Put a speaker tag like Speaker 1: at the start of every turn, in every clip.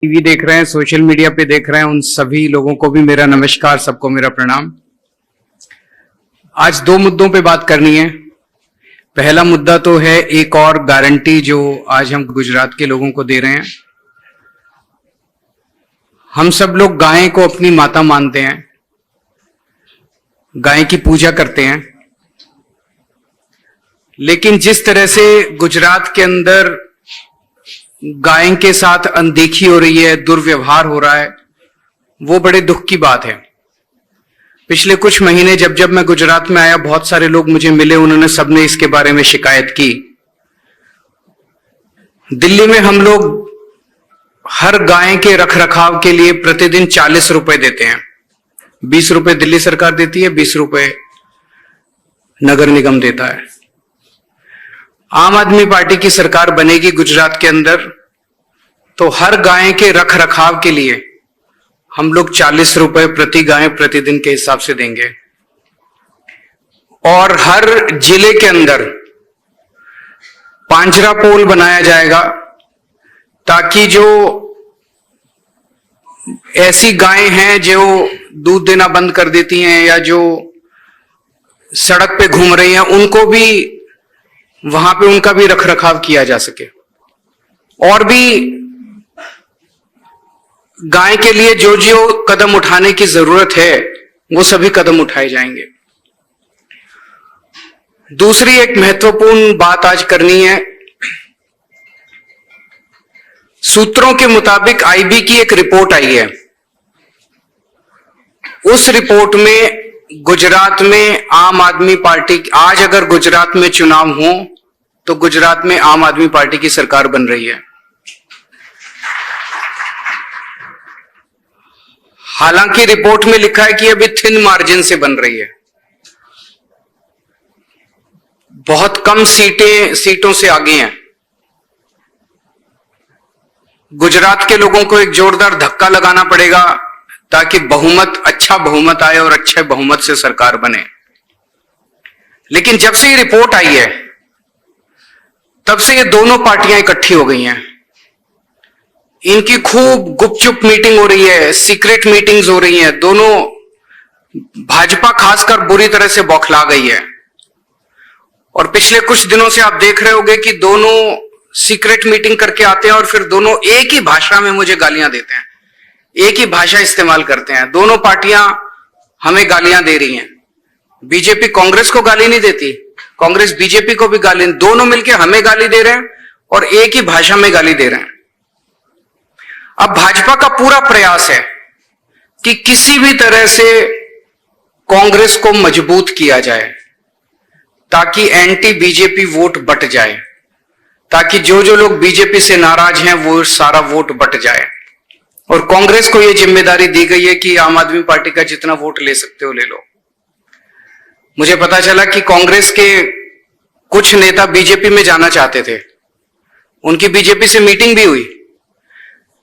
Speaker 1: TV देख रहे हैं, सोशल मीडिया पे देख रहे हैं, उन सभी लोगों को भी मेरा नमस्कार, सबको मेरा प्रणाम। आज दो मुद्दों पे बात करनी है। पहला मुद्दा तो है एक और गारंटी जो आज हम गुजरात के लोगों को दे रहे हैं। हम सब लोग गाय को अपनी माता मानते हैं, गाय की पूजा करते हैं, लेकिन जिस तरह से गुजरात के अंदर गाय के साथ अनदेखी हो रही है, दुर्व्यवहार हो रहा है, वो बड़े दुख की बात है। पिछले कुछ महीने जब मैं गुजरात में आया, बहुत सारे लोग मुझे मिले, उन्होंने सबने इसके बारे में शिकायत की। दिल्ली में हम लोग हर गाय के रखरखाव के लिए प्रतिदिन 40 रुपए देते हैं। 20 रुपए दिल्ली सरकार देती है, 20 रुपए नगर निगम देता है। आम आदमी पार्टी की सरकार बनेगी गुजरात के अंदर तो हर गाय के रखरखाव के लिए हम लोग 40 रुपए प्रति गाय प्रतिदिन के हिसाब से देंगे, और हर जिले के अंदर पांजरा पोल बनाया जाएगा ताकि जो ऐसी गायें हैं जो दूध देना बंद कर देती हैं या जो सड़क पे घूम रही हैं, उनको भी वहां पे उनका भी रखरखाव किया जा सके। और भी गाय के लिए जो जो कदम उठाने की जरूरत है वो सभी कदम उठाए जाएंगे। दूसरी एक महत्वपूर्ण बात आज करनी है। सूत्रों के मुताबिक आईबी की एक रिपोर्ट आई है। उस रिपोर्ट में गुजरात में आम आदमी पार्टी, आज अगर गुजरात में चुनाव हो तो गुजरात में आम आदमी पार्टी की सरकार बन रही है। हालांकि रिपोर्ट में लिखा है कि अभी थिन मार्जिन से बन रही है, बहुत कम सीटों से आगे हैं। गुजरात के लोगों को एक जोरदार धक्का लगाना पड़ेगा ताकि अच्छा बहुमत आए और अच्छे बहुमत से सरकार बने। लेकिन जब से ये रिपोर्ट आई है तब से ये दोनों पार्टियां इकट्ठी हो गई हैं। इनकी खूब गुपचुप मीटिंग हो रही है, सीक्रेट मीटिंग्स हो रही हैं। दोनों भाजपा खासकर बुरी तरह से बौखला गई है, और पिछले कुछ दिनों से आप देख रहे होंगे कि दोनों सीक्रेट मीटिंग करके आते हैं और फिर दोनों एक ही भाषा में मुझे गालियां देते हैं, एक ही भाषा इस्तेमाल करते हैं। दोनों पार्टियां हमें गालियां दे रही हैं। बीजेपी कांग्रेस को गाली नहीं देती, कांग्रेस बीजेपी को भी गाली, दोनों मिलकर हमें गाली दे रहे हैं और एक ही भाषा में गाली दे रहे हैं। अब भाजपा का पूरा प्रयास है कि किसी भी तरह से कांग्रेस को मजबूत किया जाए ताकि एंटी बीजेपी वोट बट जाए, ताकि जो जो लोग बीजेपी से नाराज हैं वो सारा वोट बट जाए। और कांग्रेस को यह जिम्मेदारी दी गई है कि आम आदमी पार्टी का जितना वोट ले सकते हो ले लो। मुझे पता चला कि कांग्रेस के कुछ नेता बीजेपी में जाना चाहते थे, उनकी बीजेपी से मीटिंग भी हुई,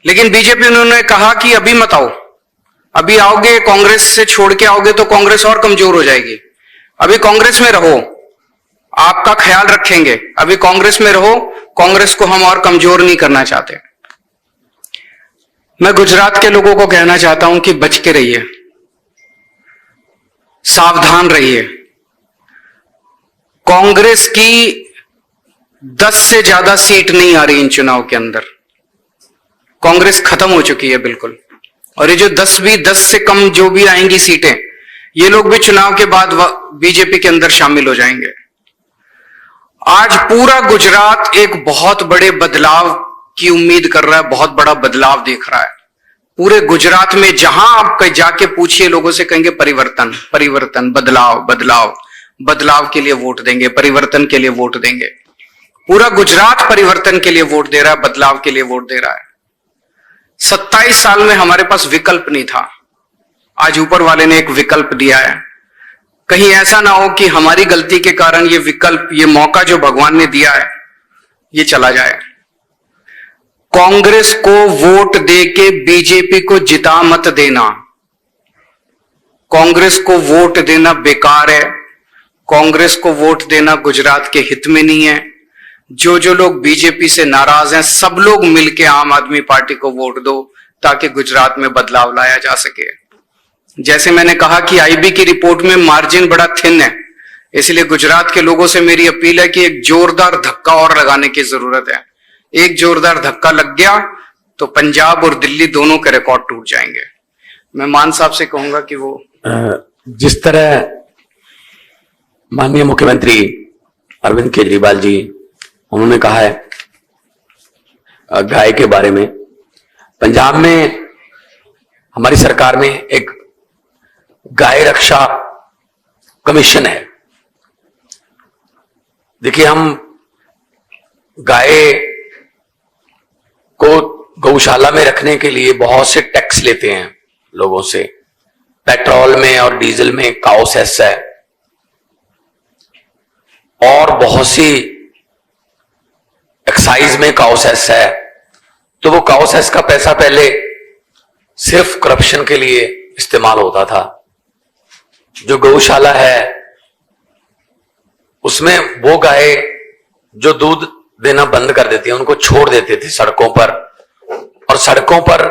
Speaker 1: लेकिन बीजेपी उन्होंने कहा कि अभी मत आओ, अभी आओगे कांग्रेस से छोड़ के आओगे तो कांग्रेस और कमजोर हो जाएगी। अभी कांग्रेस में रहो, आपका ख्याल रखेंगे, अभी कांग्रेस में रहो, कांग्रेस को हम और कमजोर नहीं करना चाहते। मैं गुजरात के लोगों को कहना चाहता हूं कि बच के रहिए, सावधान रहिए। कांग्रेस की 10 से ज्यादा सीट नहीं आ रही इन चुनाव के अंदर, कांग्रेस खत्म हो चुकी है बिल्कुल। और ये जो 10 से कम जो भी आएंगी सीटें, ये लोग भी चुनाव के बाद बीजेपी के अंदर शामिल हो जाएंगे। आज पूरा गुजरात एक बहुत बड़े बदलाव की उम्मीद कर रहा है, बहुत बड़ा बदलाव देख रहा है। पूरे गुजरात में जहां आप जाके पूछिए लोगों से, कहेंगे परिवर्तन परिवर्तन, बदलाव बदलाव, बदलाव के लिए वोट देंगे, परिवर्तन के लिए वोट देंगे। पूरा गुजरात परिवर्तन के लिए वोट दे रहा है, बदलाव के लिए वोट दे रहा है। 27 साल में हमारे पास विकल्प नहीं था, आज ऊपर वाले ने एक विकल्प दिया है। कहीं ऐसा ना हो कि हमारी गलती के कारण ये विकल्प, ये मौका जो भगवान ने दिया है, ये चला जाए। कांग्रेस को वोट देके बीजेपी को जिता मत देना। कांग्रेस को वोट देना बेकार है, कांग्रेस को वोट देना गुजरात के हित में नहीं है। जो जो लोग बीजेपी से नाराज हैं, सब लोग मिलके आम आदमी पार्टी को वोट दो ताकि गुजरात में बदलाव लाया जा सके। जैसे मैंने कहा कि आईबी की रिपोर्ट में मार्जिन बड़ा थिन है, इसलिए गुजरात के लोगों से मेरी अपील है कि एक जोरदार धक्का और लगाने की जरूरत है। एक जोरदार धक्का लग गया तो पंजाब और दिल्ली दोनों के रिकॉर्ड टूट जाएंगे। मैं मान साहब से कहूंगा कि वो
Speaker 2: जिस तरह माननीय मुख्यमंत्री अरविंद केजरीवाल जी उन्होंने कहा है गाय के बारे में, पंजाब में हमारी सरकार में एक गाय रक्षा कमीशन है। देखिए, हम गाय को गौशाला में रखने के लिए बहुत से टैक्स लेते हैं लोगों से। पेट्रोल में और डीजल में काउ सेस है और बहुत सी एक्साइज में काउ सेस है। तो वो काउ सेस का पैसा पहले सिर्फ करप्शन के लिए इस्तेमाल होता था। जो गौशाला है उसमें वो गाय जो दूध देना बंद कर देती है उनको छोड़ देते थे सड़कों पर, और सड़कों पर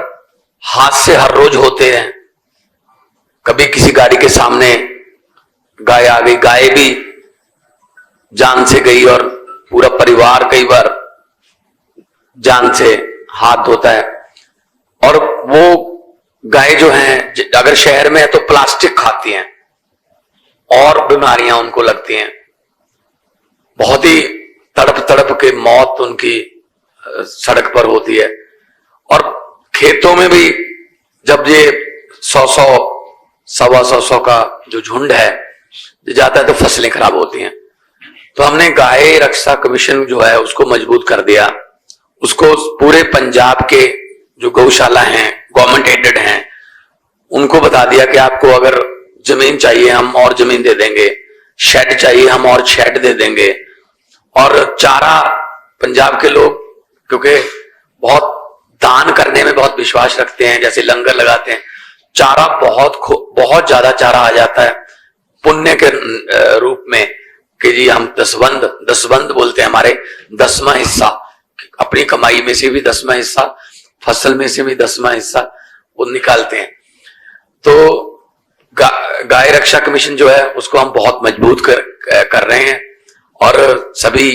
Speaker 2: हादसे हर रोज होते हैं। कभी किसी गाड़ी के सामने गाय आ गई, गाय भी जान से गई और पूरा परिवार कई बार जान से हाथ धोता है। और वो गाय जो हैं अगर शहर में है तो प्लास्टिक खाती हैं और बीमारियां उनको लगती हैं। बहुत ही तड़प तड़प के मौत उनकी सड़क पर होती है। और खेतों में भी जब ये 100 सवा सौ का जो झुंड है जाता है तो फसलें खराब होती हैं। तो हमने गाय रक्षा कमीशन जो है उसको मजबूत कर दिया। उसको पूरे पंजाब के जो गौशाला हैं, गवर्नमेंट एडेड हैं, उनको बता दिया कि आपको अगर जमीन चाहिए हम और जमीन दे देंगे, शेड चाहिए हम और शेड दे देंगे। और चारा, पंजाब के लोग क्योंकि बहुत दान करने में बहुत विश्वास रखते हैं, जैसे लंगर लगाते हैं, चारा बहुत ज्यादा चारा आ जाता है पुण्य के रूप में कि जी हम दसबंद बोलते हैं, हमारे 10वां हिस्सा अपनी कमाई में से भी 10वां हिस्सा, फसल में से भी 10वां हिस्सा वो निकालते हैं। तो गाय रक्षा कमीशन जो है उसको हम बहुत मजबूत कर रहे हैं और सभी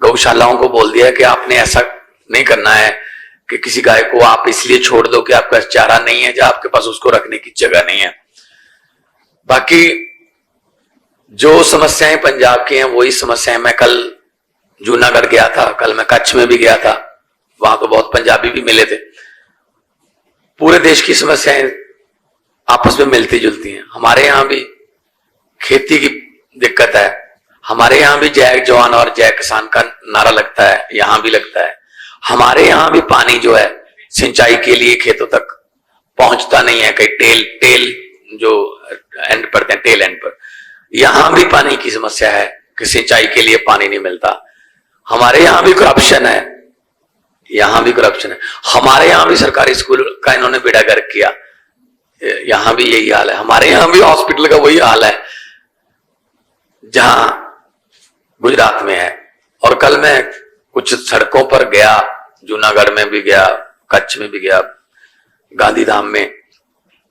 Speaker 2: गौशालाओं को बोल दिया है कि आपने ऐसा नहीं करना है कि किसी गाय को आप इसलिए छोड़ दो कि आपका चारा नहीं है, या आपके पास उसको रखने की जगह नहीं है। बाकी जो समस्याएं पंजाब की हैं वही समस्याएं, मैं कल जूनागढ़ गया था, कल मैं कच्छ में भी गया था, वहां तो बहुत पंजाबी भी मिले थे। पूरे देश की समस्याएं आपस में मिलती जुलती हैं। हमारे यहां भी खेती की दिक्कत है, हमारे यहां भी जय जवान और जय किसान का नारा लगता है, यहां भी लगता है। हमारे यहां भी पानी जो है सिंचाई के लिए खेतों तक पहुंचता नहीं है, कहीं टेल जो एंड पड़ते हैं, टेल एंड पर यहां भी पानी की समस्या है कि सिंचाई के लिए पानी नहीं मिलता। हमारे यहां भी करप्शन है, यहां भी करप्शन है। हमारे यहां भी सरकारी स्कूल का इन्होंने बेड़ा गर्क किया, यहां भी यही हाल है। हमारे यहां भी हॉस्पिटल का वही हाल है जहां गुजरात में है। और कल मैं कुछ सड़कों पर गया, जूनागढ़ में भी गया, कच्छ में भी गया, गांधीधाम में।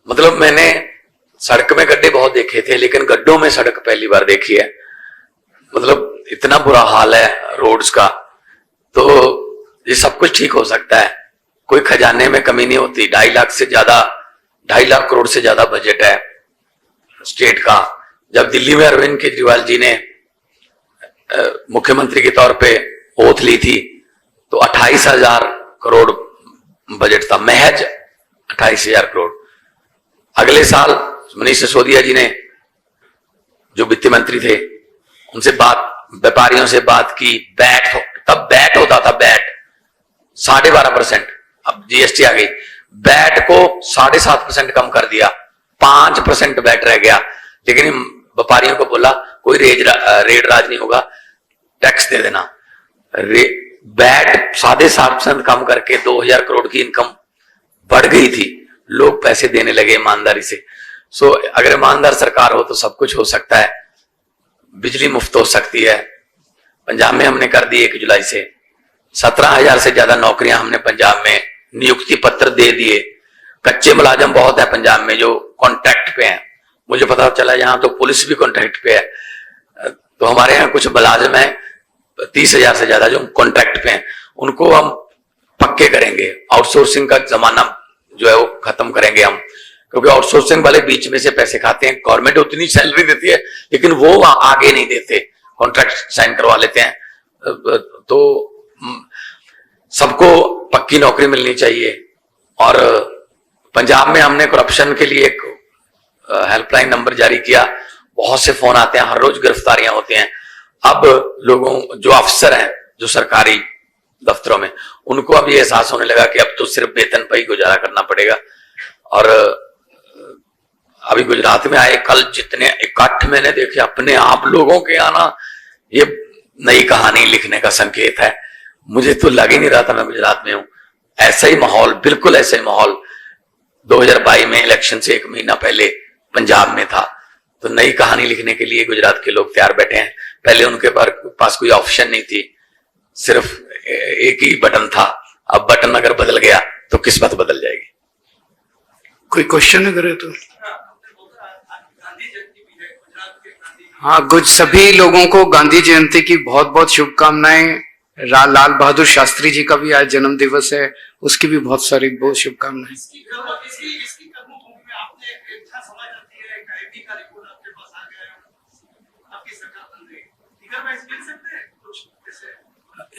Speaker 2: मतलब मैंने सड़क में गड्ढे बहुत देखे थे, लेकिन गड्ढों में सड़क पहली बार देखी है। मतलब इतना बुरा हाल है रोड्स का। तो ये सब कुछ ठीक हो सकता है, कोई खजाने में कमी नहीं होती। 2.5 लाख करोड़ से ज्यादा बजट है स्टेट का। जब दिल्ली में अरविंद केजरीवाल जी ने मुख्यमंत्री के तौर पे ओथ ली थी तो 28,000 करोड़ बजट था, महज 28,000 करोड़। अगले साल मनीष सिसोदिया जी ने, जो वित्त मंत्री थे, उनसे व्यापारियों से बात की, तब बैट होता था, बैट 12.5%, अब जीएसटी आ गई, बैट को 7.5% कम कर दिया, 5% बैट रह गया। लेकिन व्यापारियों को बोला कोई रेड राज नहीं होगा, टैक्स दे देना। बैट 7.5% कम करके 2,000 करोड़ की इनकम बढ़ गई थी, लोग पैसे देने लगे ईमानदारी से। सो अगर ईमानदार सरकार हो तो सब कुछ हो सकता है। बिजली मुफ्त हो सकती है, पंजाब में हमने कर दी 1 जुलाई से। 17,000 से ज्यादा नौकरियां हमने पंजाब में नियुक्ति पत्र दे दिए। कच्चे मुलाजम बहुत है पंजाब में जो कॉन्ट्रैक्ट पे हैं। मुझे पता चला यहाँ तो पुलिस भी कॉन्ट्रैक्ट पे है, तो हमारे यहाँ कुछ मुलाजिम है 30,000 से ज्यादा जो कॉन्ट्रैक्ट पे हैं, उनको हम पक्के करेंगे। आउटसोर्सिंग का जमाना जो है वो खत्म करेंगे हम, क्योंकि आउटसोर्सिंग वाले बीच में से पैसे खाते हैं। गवर्नमेंट उतनी सैलरी देती है लेकिन वो आगे नहीं देते, कॉन्ट्रैक्ट साइन करवा लेते हैं। तो सबको पक्की नौकरी मिलनी चाहिए। और पंजाब में हमने करप्शन के लिए एक हेल्पलाइन नंबर जारी किया। बहुत से फोन आते हैं, हर रोज गिरफ्तारियां होती हैं। अब लोगों जो अफसर हैं जो सरकारी दफ्तरों में, उनको अब ये एहसास होने लगा कि अब तो सिर्फ वेतन पर ही गुजारा करना पड़ेगा। और अभी गुजरात में आए कल जितने इकट्ठ मैंने देखे अपने आप लोगों के आना, ये नई कहानी लिखने का संकेत है। मुझे तो लग ही नहीं रहा था मैं गुजरात में हूं। ऐसा ही माहौल, बिल्कुल ऐसा ही माहौल 2022 में इलेक्शन से 1 महीना पहले पंजाब में था। तो नई कहानी लिखने के लिए गुजरात के लोग तैयार बैठे हैं। पहले उनके पास कोई ऑप्शन नहीं थी, सिर्फ एक ही बटन था। अब बटन अगर बदल गया तो किस्मत बदल जाएगी।
Speaker 1: कोई क्वेश्चन है करे तो? हाँ, कुछ सभी लोगों को गांधी जयंती की बहुत बहुत शुभकामनाएं। लाल बहादुर शास्त्री जी का भी आज जन्म दिवस है, उसकी भी बहुत सारी बहुत शुभकामनाएं।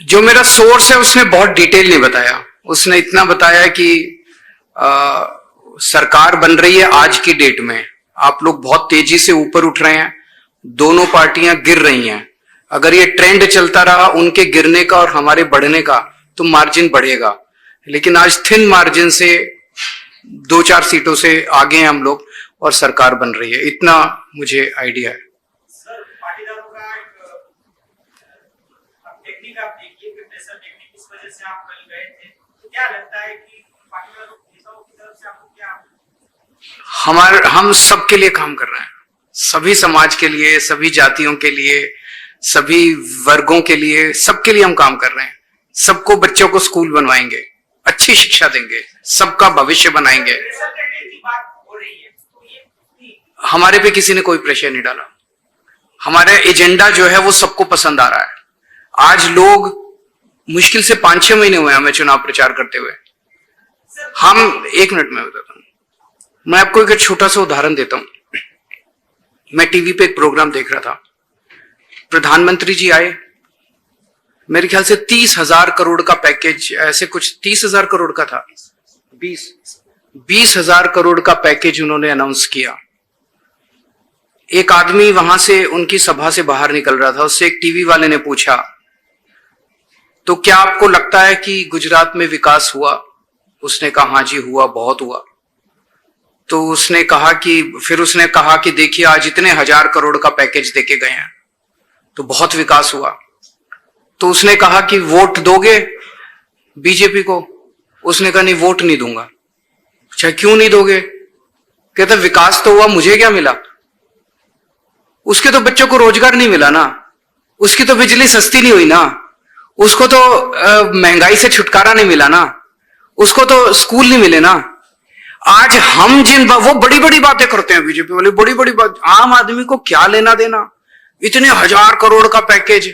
Speaker 1: जो मेरा सोर्स है उसने बहुत डिटेल नहीं बताया। उसने इतना बताया कि सरकार बन रही है आज की डेट में, आप लोग बहुत तेजी से ऊपर उठ रहे हैं, दोनों पार्टियां गिर रही हैं। अगर ये ट्रेंड चलता रहा उनके गिरने का और हमारे बढ़ने का तो मार्जिन बढ़ेगा। लेकिन आज थिन मार्जिन से 2-4 सीटों से आगे हैं हम लोग और सरकार बन रही है, इतना मुझे आइडिया है।
Speaker 3: सर, पाटीदारों का टेक्निक आप देखिए कि प्रेशर टेक्निक, इस वजह से आप कल गए थे, तो क्या लगता है कि पाटीदारों नेताओं की तरफ से आपको क्या?
Speaker 1: हम सबके लिए काम कर रहे हैं, सभी समाज के लिए, सभी जातियों के लिए, सभी वर्गों के लिए, सबके लिए हम काम कर रहे हैं। सबको बच्चों को स्कूल बनवाएंगे, अच्छी शिक्षा देंगे, सबका भविष्य बनाएंगे। हमारे पे किसी ने कोई प्रेशर नहीं डाला। हमारा एजेंडा जो है वो सबको पसंद आ रहा है। आज लोग, मुश्किल से 5-6 महीने हुए हमें चुनाव प्रचार करते हुए। हम 1 मिनट में बताता हूं, मैं आपको एक छोटा सा उदाहरण देता हूं। मैं टीवी पे एक प्रोग्राम देख रहा था, प्रधानमंत्री जी आए, मेरे ख्याल से 30,000 करोड़ का पैकेज, ऐसे कुछ 30,000 करोड़ का था, 20,000 करोड़ का पैकेज उन्होंने अनाउंस किया। एक आदमी वहां से, उनकी सभा से बाहर निकल रहा था, उससे एक टीवी वाले ने पूछा, तो क्या आपको लगता है कि गुजरात में विकास हुआ? उसने कहा हाँ जी हुआ, बहुत हुआ। तो उसने कहा कि देखिए आज इतने 1,000 करोड़ का पैकेज देके गए हैं, तो बहुत विकास हुआ। तो उसने कहा कि वोट दोगे बीजेपी को? उसने कहा नहीं, वोट नहीं दूंगा। अच्छा, क्यों नहीं दोगे? कहता विकास तो हुआ, मुझे क्या मिला? उसके तो बच्चों को रोजगार नहीं मिला ना, उसकी तो बिजली सस्ती नहीं हुई ना, उसको तो महंगाई से छुटकारा नहीं मिला ना, उसको तो स्कूल नहीं मिले ना। आज हम वो बड़ी बड़ी बातें करते हैं बीजेपी वाले, बड़ी बड़ी बात, आम आदमी को क्या लेना देना? इतने 1,000 करोड़ का पैकेज,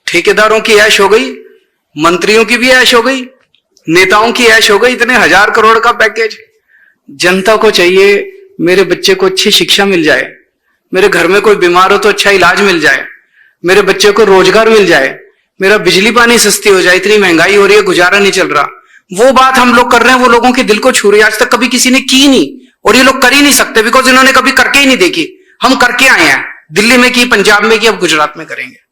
Speaker 1: ठेकेदारों की ऐश हो गई, मंत्रियों की भी ऐश हो गई, नेताओं की ऐश हो गई, इतने 1,000 करोड़ का पैकेज। जनता को चाहिए मेरे बच्चे को अच्छी शिक्षा मिल जाए, मेरे घर में कोई बीमार हो तो अच्छा इलाज मिल जाए, मेरे बच्चे को रोजगार मिल जाए, मेरा बिजली पानी सस्ती हो जाए। इतनी महंगाई हो रही है, गुजारा नहीं चल रहा। वो बात हम लोग कर रहे हैं, वो लोगों के दिल को छू रही है। आज तक कभी किसी ने की नहीं, और ये लोग कर ही नहीं सकते, बिकॉज इन्होंने कभी करके ही नहीं देखी। हम करके आए हैं, दिल्ली में की, पंजाब में की, अब गुजरात में करेंगे।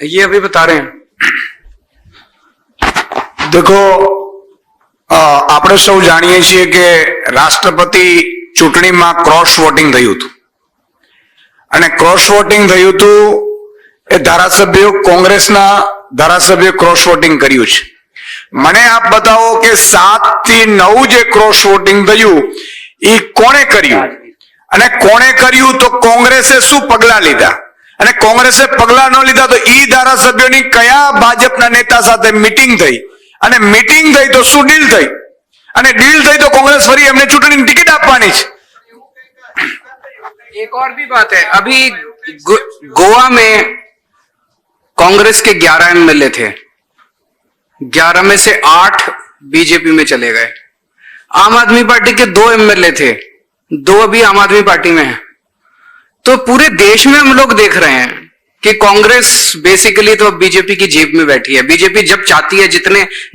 Speaker 1: ये अभी बता रहे हैं।
Speaker 4: देखो, આપણે સૌ જાણીએ છીએ કે રાષ્ટ્રપતિ ચૂંટણીમાં ક્રોસ વોટિંગ થયું હતું અને ક્રોસ વોટિંગ થયું હતું એ ધારાસભ્યો કોંગ્રેસના ધારાસભ્ય ક્રોસ વોટિંગ કર્યું છે. મને આપ બતાવો કે 7 થી 9 જે ક્રોસ વોટિંગ થયું એ કોણે કર્યું, અને કોણે કર્યું તો કોંગ્રેસે શું પગલા લીધા, અને કોંગ્રેસે પગલા ન લીધા તો ઈ ધારાસભ્યોની કયા ભાજપના નેતા સાથે મીટિંગ થઈ, અને મીટિંગ થઈ તો શું ડીલ થઈ, અને ડીલ થઈ તો કોંગ્રેસ ફરી એમને ચૂંટણીની ટિકિટ આપવાની છે.
Speaker 1: एक और भी बात है, अभी गोवा में कांग्रेस के 11 एमएलए थे, 11 में से 8 बीजेपी में चले गए. आम आदमी पार्टी के 2 एमएलए थे, 2 अभी आम आदमी पार्टी में हैं. तो पूरे देश में हम लोग देख रहे हैं कि कांग्रेस बेसिकली तो अब बीजेपी की जेब में बैठी है. बीजेपी जब चाहती है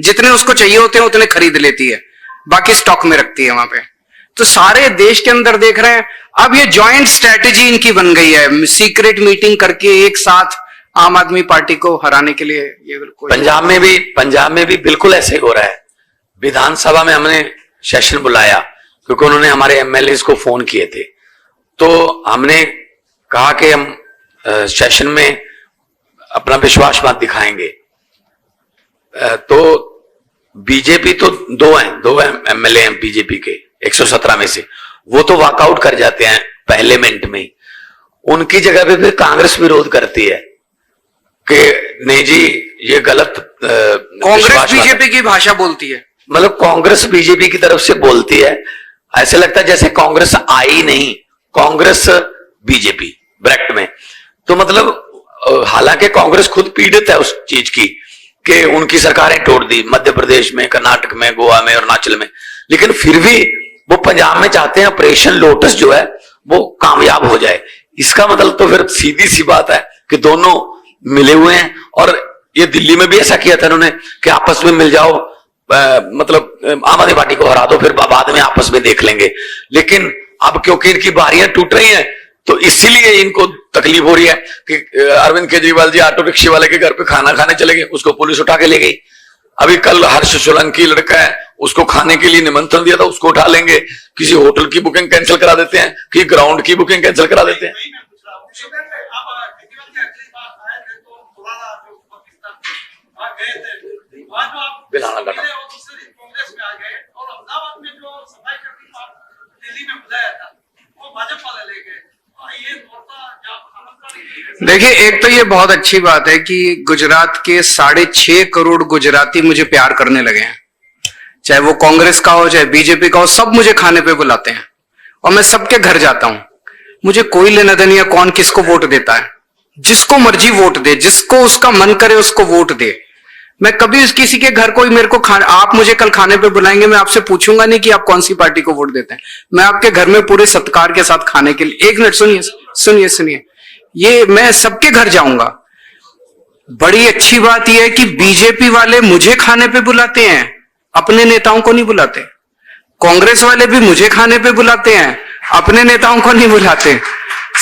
Speaker 1: जितने उसको चाहिए होते हैं उतने खरीद लेती है, बाकी स्टॉक में रखती है वहां पे. तो सारे देश के अंदर देख रहे हैं अब ये जॉइंट स्ट्रेटेजी इनकी बन गई है, सीक्रेट मीटिंग करके एक साथ आम आदमी पार्टी को हराने के लिए. ये
Speaker 2: पंजाब में भी बिल्कुल ऐसे ही हो रहा है. विधानसभा में हमने सेशन बुलाया क्योंकि उन्होंने हमारे एमएलए को फोन किए थे, तो हमने कहा कि हम सेशन में अपना विश्वास मत दिखाएंगे. तो बीजेपी तो 2 एमएलए हैं बीजेपी के 117 में से, वो तो वॉकआउट कर जाते हैं पहले मिनट में. उनकी जगह पे फिर कांग्रेस विरोध करती है कि नहीं जी ये गलत.
Speaker 1: कांग्रेस बीजेपी की भाषा बोलती है,
Speaker 2: मतलब कांग्रेस बीजेपी की तरफ से बोलती है. ऐसे लगता है जैसे कांग्रेस आई नहीं, कांग्रेस बीजेपी ब्रैकेट में. तो मतलब हालांकि कांग्रेस खुद पीड़ित है उस चीज की कि उनकी सरकारें तोड़ दी मध्य प्रदेश में, कर्नाटक में, गोवा में, अरुणाचल में, लेकिन फिर भी वो पंजाब में चाहते हैं ऑपरेशन लोटस जो है वो कामयाब हो जाए. इसका मतलब तो फिर सीधी सी बात है कि दोनों मिले हुए हैं. और ये दिल्ली में भी ऐसा किया था इन्होंने कि आपस में मिल जाओ, मतलब आम आदमी पार्टी को हरा दो, फिर बाद में आपस में देख लेंगे. लेकिन अब क्योंकि इनकी बारियां टूट रही हैं तो इसीलिए इनको तकलीफ हो रही है कि अरविंद केजरीवाल जी ऑटो रिक्शा वाले के घर पे खाना खाने चले गए, उसको पुलिस उठा के ले गई. अभी कल हर्ष सोलंकी लड़का है, उसको खाने के लिए निमंत्रण दिया था, उसको उठा लेंगे. किसी होटल की बुकिंग कैंसिल करा देते हैं, कि ग्राउंड की बुकिंग कैंसिल करा देते हैं. बिलाना डाटा
Speaker 3: कांग्रेस में आ गए और अहमदाबाद में जो सफाई कर्मी दिल्ली में बुलाया था वो भाजपा ले गए. ये
Speaker 1: देखिए, एक तो ये बहुत अच्छी बात है कि गुजरात के 6.5 करोड़ गुजराती मुझे प्यार करने लगे हैं. चाहे वो कांग्रेस का हो चाहे बीजेपी का हो, सब मुझे खाने पे बुलाते हैं और मैं सबके घर जाता हूं. मुझे कोई लेना देना या कौन किसको वोट देता है, जिसको मर्जी वोट दे, जिसको उसका मन करे उसको वोट दे. मैं कभी किसी के घर कोई मेरे को आप मुझे कल खाने पे बुलाएंगे, मैं आपसे पूछूंगा नहीं कि आप कौन सी पार्टी को वोट देते हैं. मैं आपके घर में पूरे सत्कार के साथ खाने के लिए. एक मिनट सुनिए, ये मैं सबके घर जाऊंगा. बड़ी अच्छी बात यह है कि बीजेपी वाले मुझे खाने पे बुलाते हैं, अपने नेताओं को नहीं बुलाते. कांग्रेस वाले भी मुझे खाने पे बुलाते हैं, अपने नेताओं को नहीं बुलाते.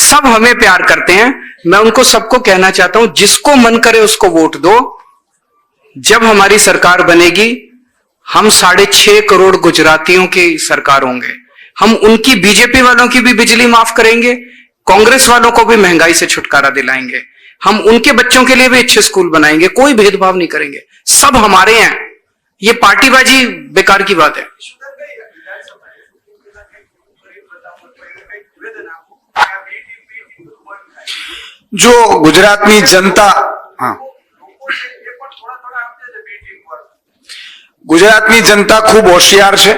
Speaker 1: सब हमें प्यार करते हैं. मैं उनको सबको कहना चाहता हूं, जिसको मन करे उसको वोट दो. जब हमारी सरकार बनेगी, हम 6.5 करोड़ गुजरातियों की सरकार होंगे. हम उनकी बीजेपी वालों की भी बिजली माफ करेंगे, कांग्रेस वालों को भी महंगाई से छुटकारा दिलाएंगे. हम उनके बच्चों के लिए भी अच्छे स्कूल बनाएंगे, कोई भेदभाव नहीं करेंगे. सब हमारे हैं. ये पार्टीबाजी बेकार की बात है.
Speaker 4: જો ગુજરાતની जनता ગુજરાતની जनता ખૂબ હોશિયાર છે.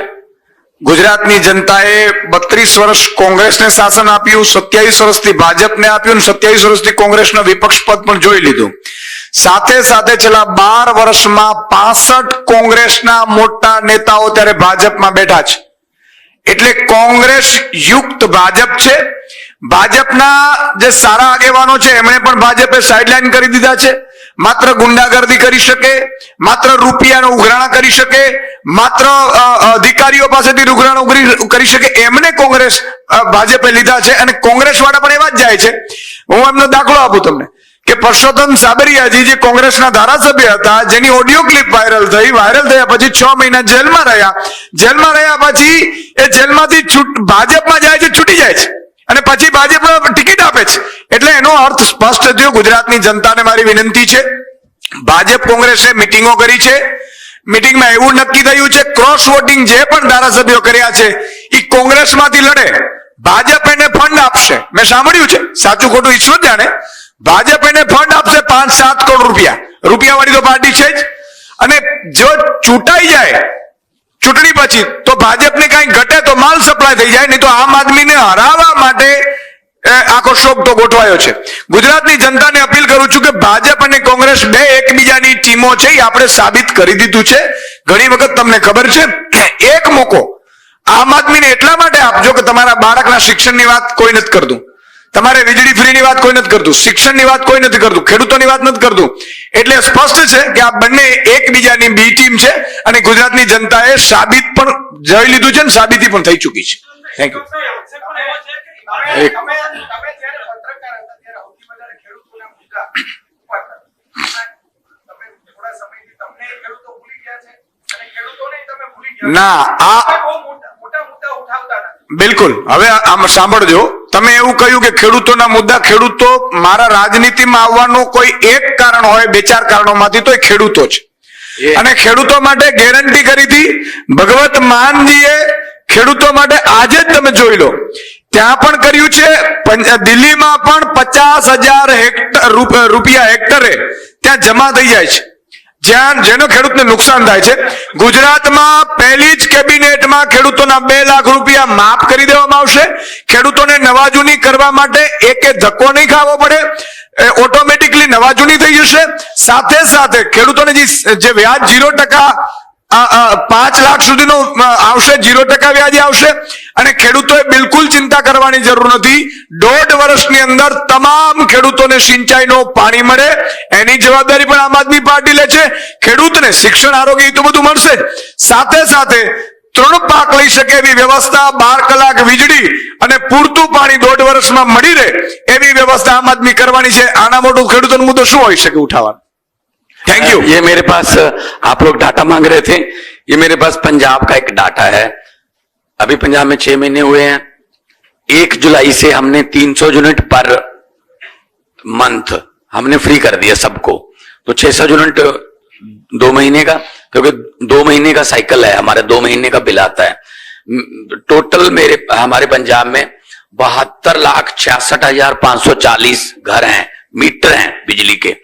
Speaker 4: ગુજરાતની જનતાએ 32 વર્ષ કોંગ્રેસને શાસન આપ્યું, 27 વર્ષથી ભાજપને આપ્યું, 27 વર્ષથી કોંગ્રેસના વિપક્ષ પદ પણ જોઈ લીધું. સાથે સાથે છેલ્લા 12 વર્ષમાં 65 કોંગ્રેસના મોટા નેતાઓ ત્યારે ભાજપમાં બેઠા છે. એટલે કોંગ્રેસ યુક્ત ભાજપ છે. ભાજપના જે સારા આગેવાનો છે એમણે પણ ભાજપે સાઇડલાઇન કરી દીધા છે. માત્ર ગુંડાગર્દી કરી શકે, માત્ર રૂપિયાનો ઉઘરાણા કરી શકે, માત્ર અધિકારીઓ પાસેથી ઉઘરાણો કરી શકે, એમને કોંગ્રેસ ભાજપે લીધા છે. અને કોંગ્રેસ વાળા પણ એવા જ જાય છે. હું એમનો દાખલો આપું તમને કે પરસોત્તમ સાબરિયાજી જે કોંગ્રેસના ધારાસભ્ય હતા, જેની ઓડિયો ક્લિપ વાયરલ થયા પછી 6 મહિના જેલમાં રહ્યા પછી એ જેલમાંથી ભાજપમાં જાય છે, છૂટી જાય છે અને પછી ભાજપ ટિકિટ આપે છે. એટલે એનો અર્થ સ્પષ્ટ થયો. ગુજરાતની જનતાને મારી વિનંતી છે, ભાજપ કોંગ્રેસે મિટિંગો કરી છે. મિટિંગમાં એવું નક્કી થયું છે ક્રોસ વોટિંગ જે પણ ધારાસભ્યો કર્યા છે એ કોંગ્રેસમાંથી લડે, ભાજપ એને ફંડ આપશે. મેં સાંભળ્યું છે, સાચું ખોટું ઈશ્વર જાણે. ભાજપ એને ફંડ આપશે 5-7 કરોડ રૂપિયાવાળી તો પાર્ટી છે જ. અને જો ચૂંટાઈ જાય ચૂંટણી પછી તો ભાજપને કઈ ઘટે તો માલ સપ્લાય થઈ જાય, નહીં તો આમ આદમીને હરાવવા માટે આખો શોખ તો ગોઠવાયો છે. ગુજરાતની જનતાને અપીલ કરું છું કે ભાજપ અને કોંગ્રેસ બે એકબીજાની ટીમો છે, એ આપણે સાબિત કરી દીધું છે. ઘણી વખત તમને ખબર છે એક મોકો આમ આદમીને એટલા માટે આપજો કે તમારા બાળકના શિક્ષણની વાત કોઈ નથી કરતું, તમારે વીજળી ફ્રીની વાત કોઈ નથી કરતું, શિક્ષણની વાત કોઈ નથી કરતું, ખેડૂતોની વાત નથી કરતું. એટલે સ્પષ્ટ છે કે આ બંને એકબીજાની બી ટીમ છે અને ગુજરાતની જનતાએ સાબિત પણ જોઈ લીધું છે અને સાબિતી પણ થઈ ચૂકી છે. Thank you.
Speaker 3: તમે જ્યારે પત્રકાર હતા ત્યારે સૌથી વધારે ખેડૂતોના મુદ્દા ઉપાડતા. તમે થોડા સમયથી તમને ખેડૂતો ભૂલી ગયા છે અને ખેડૂતોને તમે ભૂલી ગયા.
Speaker 4: ના, આ
Speaker 3: બહુ મોટા મુદ્દા ઉઠાવતા નથી.
Speaker 4: બિલકુલ. હવે આમ સાંભળજો, તમે એવું કહ્યું કે ખેડૂતોના મુદ્દા, ખેડૂતો મારા રાજનીતિમાં આવવાનો કોઈ એક કારણ હોય, 2-4 કારણોમાંથી તો એ ખેડૂતો છે. અને ખેડૂતો માટે ગેરંટી કરી હતી ભગવત માનજીએ. ખેડૂતો માટે આજે જ તમે જોઈ લો, ત્યાં પણ કર્યું છે, દિલ્હીમાં પણ 50,000 રૂપિયા હેક્ટરે ત્યાં જમા થઈ જાય છે, જ્યાં જેનો ખેડૂતને નુકસાન થાય છે. ગુજરાતમાં પહેલી જ કેબિનેટમાં ખેડૂતોના 2 લાખ રૂપિયા માફ કરી દેવામાં આવશે. ખેડૂતોને નવાજૂની કરવા માટે એકે ધક્કો નહીં ખાવો પડે, ઓટોમેટિકલી નવાજૂની થઈ જશે. સાથે સાથે ખેડૂતોને જે વ્યાજ 0% 5 લાખ સુધીનું આવશે, 0% વ્યાજ આવશે. અને ખેડૂતોએ બિલકુલ ચિંતા કરવાની જરૂર નથી. 1.5 વર્ષની અંદર તમામ ખેડૂતોને સિંચાઈનો પાણી મળે, એની જવાબદારી પણ આમ આદમી પાર્ટી લે છે. ખેડૂતને શિક્ષણ, આરોગ્ય એ તો બધું મળશે જ. સાથે સાથે 3 પાક લઈ શકે એવી વ્યવસ્થા, 12 કલાક વીજળી અને પૂરતું પાણી 1.5 વર્ષમાં મળી રહે એવી વ્યવસ્થા આમ આદમી કરવાની છે. આના મોટો ખેડૂતોનો મુદ્દો શું હોઈ શકે ઉઠાવવાનો? Thank you.
Speaker 2: ये मेरे पास आप लोग डाटा मांग रहे थे, ये मेरे पास पंजाब का एक डाटा है. अभी पंजाब में 6 महीने हुए हैं. 1 जुलाई से हमने 300 यूनिट पर मंथ हमने फ्री कर दिया सबको. तो 600 यूनिट 2 महीने का, क्योंकि 2 महीने का साइकिल है हमारे, 2 महीने का बिल आता है. टोटल हमारे पंजाब में 72,66,540 घर हैं, मीटर हैं बिजली के.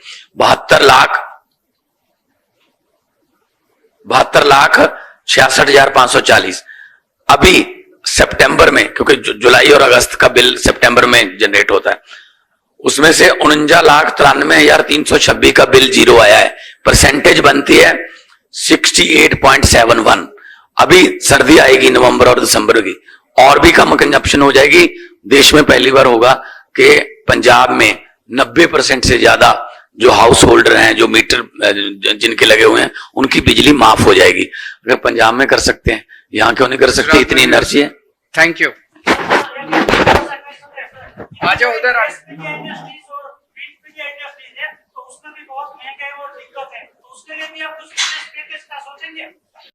Speaker 2: 72,66,540. अभी सितंबर में, क्योंकि जुलाई और अगस्त का बिल सितंबर में जनरेट होता है, उसमें से 49,93,326 का बिल 0 आया है. परसेंटेज बनती है 68.71. अभी सर्दी आएगी नवंबर और दिसंबर की, और भी कम कंजप्शन हो जाएगी. देश में पहली बार होगा कि पंजाब में 90% से ज्यादा जो हाउस होल्डर हैं, जो मीटर जिनके लगे हुए हैं, उनकी बिजली माफ हो जाएगी. अगर पंजाब में कर सकते हैं, यहाँ क्यों नहीं कर सकते? इतनी एनर्जी है.
Speaker 1: Thank you. आ जाओ उधर.
Speaker 3: इंडस्ट्रीज और इंडस्ट्रीज है तो उसमें भी बहुत महंगाई और दिक्कत है, तो उसके लिए भी आप कुछ पैकेज का सोचेंगे?